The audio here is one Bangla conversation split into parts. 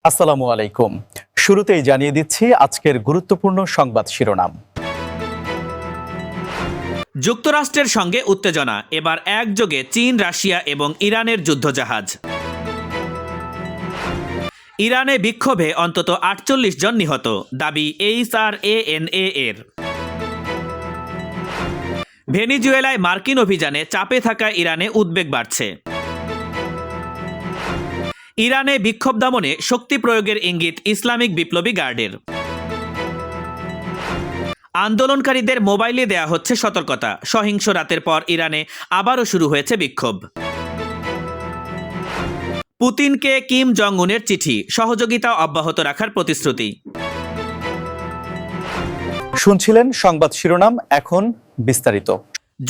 আসসালামু আলাইকুম। শুরুতেই জানিয়ে দিচ্ছি আজকের গুরুত্বপূর্ণ সংবাদ শিরোনাম। যুক্তরাষ্ট্রের সঙ্গে উত্তেজনা, এবার একযোগে চীন, রাশিয়া এবং ইরানের যুদ্ধজাহাজ। ইরানে বিক্ষোভে অন্তত ৪৮ জন নিহত, দাবি এইচআরএএনএ এর। ভেনিজুয়েলায় মার্কিন অভিযানে চাপে থাকা ইরানে উদ্বেগ বাড়ছে। ইরানে বিক্ষোভ দমনে শক্তি প্রয়োগের ইঙ্গিত ইসলামিক বিপ্লবী গার্ডের। আন্দোলনকারীদের মোবাইলে দেয়া হচ্ছে সতর্কতা, সহিংস রাতের পর ইরানে আবারও শুরু হয়েছে বিক্ষোভ। পুতিনকে কিম জং উনের চিঠি, সহযোগিতা অব্যাহত রাখার প্রতিশ্রুতি। শুনছিলেন সংবাদ শিরোনাম, এখন বিস্তারিত।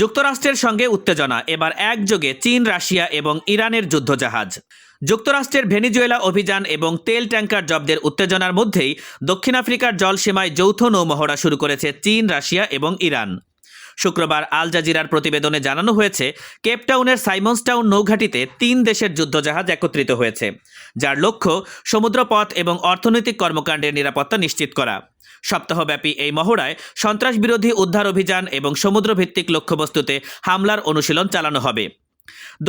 যুক্তরাষ্ট্রের সঙ্গে উত্তেজনা, এবার একযোগে চীন, রাশিয়া এবং ইরানের যুদ্ধজাহাজ। যুক্তরাষ্ট্রের ভেনিজুয়েলা অভিযান এবং তেল ট্যাঙ্কার জব্দের উত্তেজনার মধ্যেই দক্ষিণ আফ্রিকার জলসীমায় যৌথ নৌমহড়া শুরু করেছে চীন, রাশিয়া এবং ইরান। শুক্রবার আল জাজিরার প্রতিবেদনে জানানো হয়েছে, কেপটাউনের সাইমন্সটাউন নৌঘাঁটিতে ৩ দেশের যুদ্ধজাহাজ একত্রিত হয়েছে, যার লক্ষ্য সমুদ্রপথ এবং অর্থনৈতিক কর্মকাণ্ডের নিরাপত্তা নিশ্চিত করা। সপ্তাহব্যাপী এই মহড়ায় সন্ত্রাসবিরোধী উদ্ধার অভিযান এবং সমুদ্রভিত্তিক লক্ষ্যবস্তুতে হামলার অনুশীলন চালানো হবে।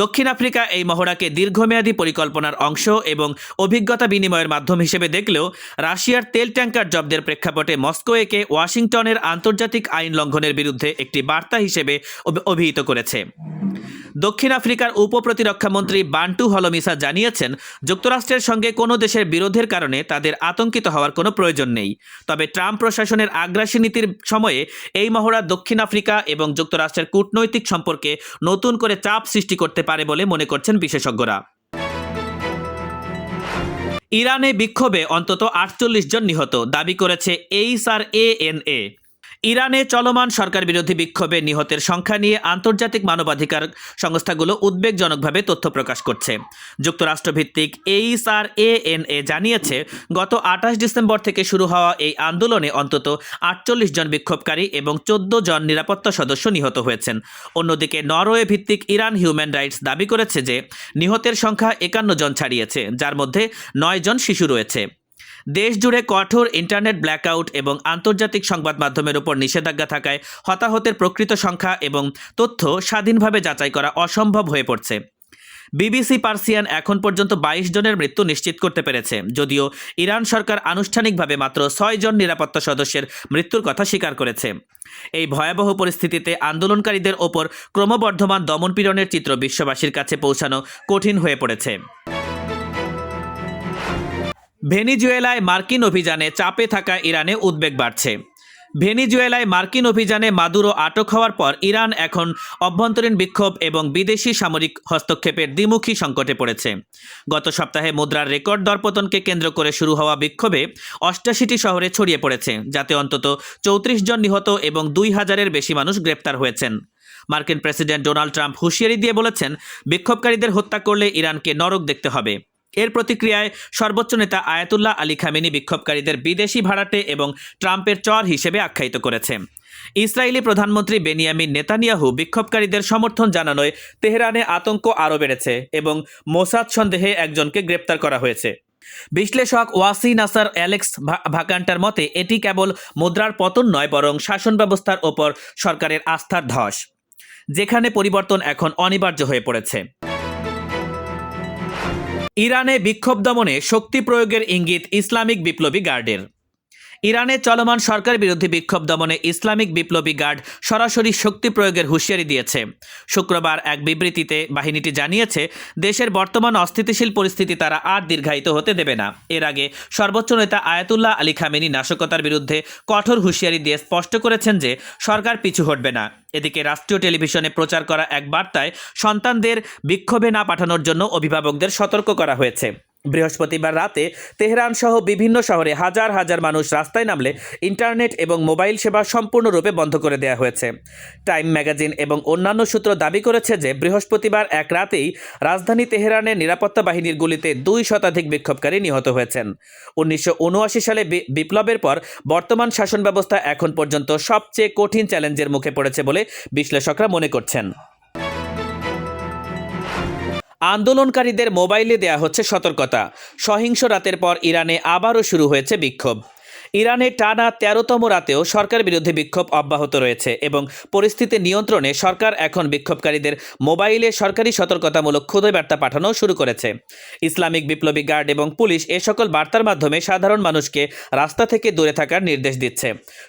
দক্ষিণ আফ্রিকা এই মহড়াকে দীর্ঘমেয়াদী পরিকল্পনার অংশ এবং অভিজ্ঞতা বিনিময়ের মাধ্যম হিসেবে দেখলেও রাশিয়ার তেল ট্যাঙ্কার জব্দের প্রেক্ষাপটে মস্কো একে ওয়াশিংটনের আন্তর্জাতিক আইন লঙ্ঘনের বিরুদ্ধে একটি বার্তা হিসেবে অভিহিত করেছে। দক্ষিণ আফ্রিকার উপপ্রতিরক্ষামন্ত্রী বান্টু হলমিসা জানিয়েছেন, যুক্তরাষ্ট্রের সঙ্গে কোনো দেশের বিরোধের কারণে তাদের আতঙ্কিত হওয়ার কোনো প্রয়োজন নেই। তবে ট্রাম্প প্রশাসনের আগ্রাসী নীতির সময়ে এই মহড়া দক্ষিণ আফ্রিকা এবং যুক্তরাষ্ট্রের কূটনৈতিক সম্পর্কে নতুন করে চাপ সৃষ্টি করতে পারে বলে মনে করছেন বিশেষজ্ঞরা। ইরানে বিক্ষোভে অন্তত ৪৮ জন নিহত, দাবি করেছে এইচআরএএনএ। ইরানে চলমান সরকার বিরোধী বিক্ষোভে নিহতের সংখ্যা নিয়ে আন্তর্জাতিক মানবাধিকার সংস্থাগুলো উদ্বেগজনকভাবে তথ্য প্রকাশ করছে। যুক্তরাষ্ট্রভিত্তিক এইচআরএএনএ জানিয়েছে, গত ২৮ ডিসেম্বর থেকে শুরু হওয়া এই আন্দোলনে অন্তত ৪৮ জন বিক্ষোভকারী এবং ১৪ জন নিরাপত্তা সদস্য নিহত হয়েছেন। অন্যদিকে নরওয়ে ভিত্তিক ইরান হিউম্যান রাইটস দাবি করেছে যে নিহতের সংখ্যা ৫১ জন ছাড়িয়েছে, যার মধ্যে ৯ জন শিশু রয়েছে। দেশ জুড়ে কঠোর ইন্টারনেট ব্ল্যাকআউট এবং আন্তর্জাতিক সংবাদ মাধ্যমের উপর নিষেধাজ্ঞা থাকায় হতাহতের প্রকৃত সংখ্যা এবং তথ্য স্বাধীনভাবে যাচাই করা অসম্ভব হয়ে পড়ছে। বিবিসি পার্সিয়ান এখন পর্যন্ত ২২ জনের মৃত্যু নিশ্চিত করতে পেরেছে, যদিও ইরান সরকার আনুষ্ঠানিকভাবে মাত্র ৬ জন নিরাপত্তা সদস্যের মৃত্যুর কথা স্বীকার করেছে। এই ভয়াবহ পরিস্থিতিতে আন্দোলনকারীদের ওপর ক্রমবর্ধমান দমনপীড়নের চিত্র বিশ্ববাসীর কাছে পৌঁছানো কঠিন হয়ে পড়েছে। ভেনিজুয়েলায় মার্কিন অভিযানে চাপে থাকা ইরানে উদ্বেগ বাড়ছে। ভেনিজুয়েলায় মার্কিন অভিযানে মাদুরো আটক হওয়ার পর ইরান এখন অভ্যন্তরীণ বিক্ষোভ এবং বিদেশি সামরিক হস্তক্ষেপের দ্বিমুখী সংকটে পড়েছে। গত সপ্তাহে মুদ্রার রেকর্ড দরপতনকে কেন্দ্র করে শুরু হওয়া বিক্ষোভে ৮৮টি শহরে ছড়িয়ে পড়েছে, যাতে অন্তত ৩৪ জন নিহত এবং ২,০০০-এর বেশি মানুষ গ্রেপ্তার হয়েছেন। মার্কিন প্রেসিডেন্ট ডোনাল্ড ট্রাম্প হুঁশিয়ারি দিয়ে বলেছেন, বিক্ষোভকারীদের হত্যা করলে ইরানকে নরক দেখতে হবে। এর প্রতিক্রিয়ায় সর্বোচ্চ নেতা আয়াতুল্লাহ আলী খামেনি বিক্ষোভকারীদের বিদেশি ভাড়াটে এবং ট্রাম্পের চর হিসেবে আখ্যায়িত করেছে। ইসরায়েলি প্রধানমন্ত্রী বেনিয়ামিন নেতানিয়াহু বিক্ষোভকারীদের সমর্থন জানানোয় তেহরানে আতঙ্ক আরও বেড়েছে এবং মোসাদ সন্দেহে একজনকে গ্রেপ্তার করা হয়েছে। বিশ্লেষক ওয়াসি নাসার অ্যালেক্স ভাকান্টার মতে, এটি কেবল মুদ্রার পতন নয়, বরং শাসন ব্যবস্থার ওপর সরকারের আস্থার ধস, যেখানে পরিবর্তন এখন অনিবার্য হয়ে পড়েছে। ইরানে বিক্ষোভ দমনে শক্তি প্রয়োগের ইঙ্গিত ইসলামিক বিপ্লবী গার্ডের। ইরানে চলমান সরকার বিরোধী বিক্ষোভ দমনে ইসলামিক বিপ্লবী গার্ড সরাসরি শক্তি প্রয়োগের হুঁশিয়ারি দিয়েছে। শুক্রবার এক বিবৃতিতে বাহিনীটি জানিয়েছে, দেশের বর্তমান অস্থিতিশীল পরিস্থিতি তারা আর দীর্ঘায়িত হতে দেবে না। এর আগে সর্বোচ্চ নেতা আয়াতুল্লাহ আলী খামেনি নাশকতার বিরুদ্ধে কঠোর হুঁশিয়ারি দিয়ে স্পষ্ট করেছেন যে সরকার পিছু হটবে না। এদিকে রাষ্ট্রীয় টেলিভিশনে প্রচার করা এক বার্তায় সন্তানদের বিক্ষোভে না পাঠানোর জন্য অভিভাবকদের সতর্ক করা হয়েছে। বৃহস্পতিবার রাতে তেহরান সহ বিভিন্ন শহরে হাজার হাজার মানুষ রাস্তায় নামলে ইন্টারনেট এবং মোবাইল সেবা সম্পূর্ণরূপে বন্ধ করে দেওয়া হয়েছে। টাইম ম্যাগাজিন এবং অন্যান্য সূত্র দাবি করেছে যে বৃহস্পতিবার এক রাতেই রাজধানী তেহরানের নিরাপত্তা বাহিনীর গুলিতে ২ শতাধিক বিক্ষোভকারী নিহত হয়েছেন। ১৯৭৯ সালে বিপ্লবের পর বর্তমান শাসন ব্যবস্থা এখন পর্যন্ত সবচেয়ে কঠিন চ্যালেঞ্জের মুখে পড়েছে বলে বিশ্লেষকরা মনে করছেন। আন্দোলনকারীদের মোবাইলে দেয়া হচ্ছে সতর্কতা। সহিংস রাতের পর ইরানে আবারও শুরু হয়েছে বিক্ষোভ। ইরানে টানা ১৩তম রাতেও সরকার বিরোধী বিক্ষোভ অব্যাহত রয়েছে এবং পরিস্থিতি নিয়ন্ত্রণে সরকার এখন বিক্ষোভকারীদের মোবাইলে সরকারি সতর্কতামূলক খুদে বার্তা পাঠানো শুরু করেছে। ইসলামিক বিপ্লবী গার্ড এবং পুলিশ এ সকল বার্তার মাধ্যমে সাধারণ মানুষকে রাস্তা থেকে দূরে থাকার নির্দেশ দিচ্ছে।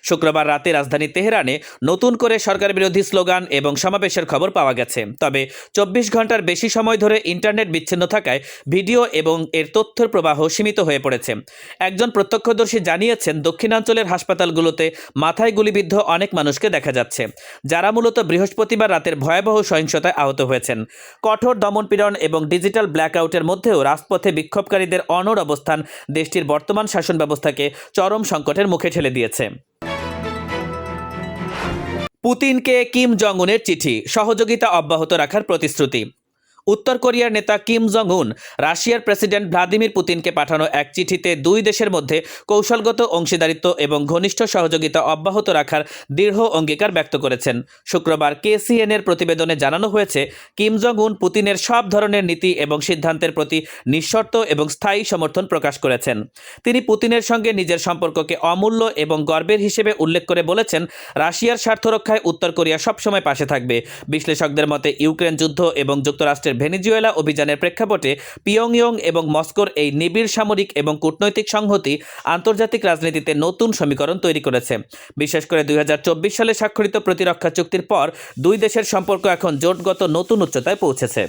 শুক্রবার রাতে রাজধানী তেহরানে নতুন করে সরকার বিরোধী স্লোগান এবং সমাবেশের খবর পাওয়া গেছে। তবে ২৪ ঘন্টার বেশি সময় ধরে ইন্টারনেট বিচ্ছিন্ন থাকায় ভিডিও এবং এর তথ্যের প্রবাহ সীমিত হয়ে পড়েছে। একজন প্রত্যক্ষদর্শী জানিয়েছেন, দক্ষিণাঞ্চলের হাসপাতালগুলোতে মাথায় গুলিবিদ্ধ অনেক মানুষকে দেখা যাচ্ছে, যারা মূলত বৃহস্পতিবার রাতের ভয়াবহ সহিংসতায় আহত হয়েছেন। কঠোর দমনপীড়ন এবং ডিজিটাল ব্ল্যাকআউটের মধ্যেও রাজপথে বিক্ষোভকারীদের অনড় অবস্থান দেশটির বর্তমান শাসন ব্যবস্থাকে চরম সংকটের মুখে ঠেলে দিয়েছে। পুতিনকে কিম জং উনের চিঠি, সহযোগিতা অব্যাহত রাখার প্রতিশ্রুতি। উত্তর কোরিয়ার নেতা কিম জং উন রাশিয়ার প্রেসিডেন্ট ভ্লাদিমির পুতিনকে পাঠানো এক চিঠিতে দুই দেশের মধ্যে কৌশলগত অংশীদারিত্ব এবং ঘনিষ্ঠ সহযোগিতা অব্যাহত রাখার দৃঢ় অঙ্গীকার ব্যক্ত করেছেন। শুক্রবার KCNA-এর প্রতিবেদনে জানানো হয়েছে, কিম জং উন পুতিনের সব ধরনের নীতি এবং সিদ্ধান্তের প্রতি নিঃশর্ত এবং স্থায়ী সমর্থন প্রকাশ করেছেন। তিনি পুতিনের সঙ্গে নিজের সম্পর্ককে অমূল্য এবং গর্বের হিসেবে উল্লেখ করে বলেছেন, রাশিয়ার স্বার্থ রক্ষায় উত্তর কোরিয়া সবসময় পাশে থাকবে। বিশ্লেষকদের মতে ইউক্রেন যুদ্ধ এবং যুক্তরাষ্ট্রের ভেনেজুয়েলা অভিযানের প্রেক্ষাপটে পিয়ংইয়ং এবং মস্কোর এই নিবিড় সামরিক এবং কূটনৈতিক সংহতি আন্তর্জাতিক রাজনীতিতে নতুন সমীকরণ তৈরি করেছে। বিশেষ করে ২০২৪ সালে স্বাক্ষরিত প্রতিরক্ষা চুক্তির পর দুই দেশের সম্পর্ক এখন জোটগত নতুন উচ্চতায় পৌঁছেছে।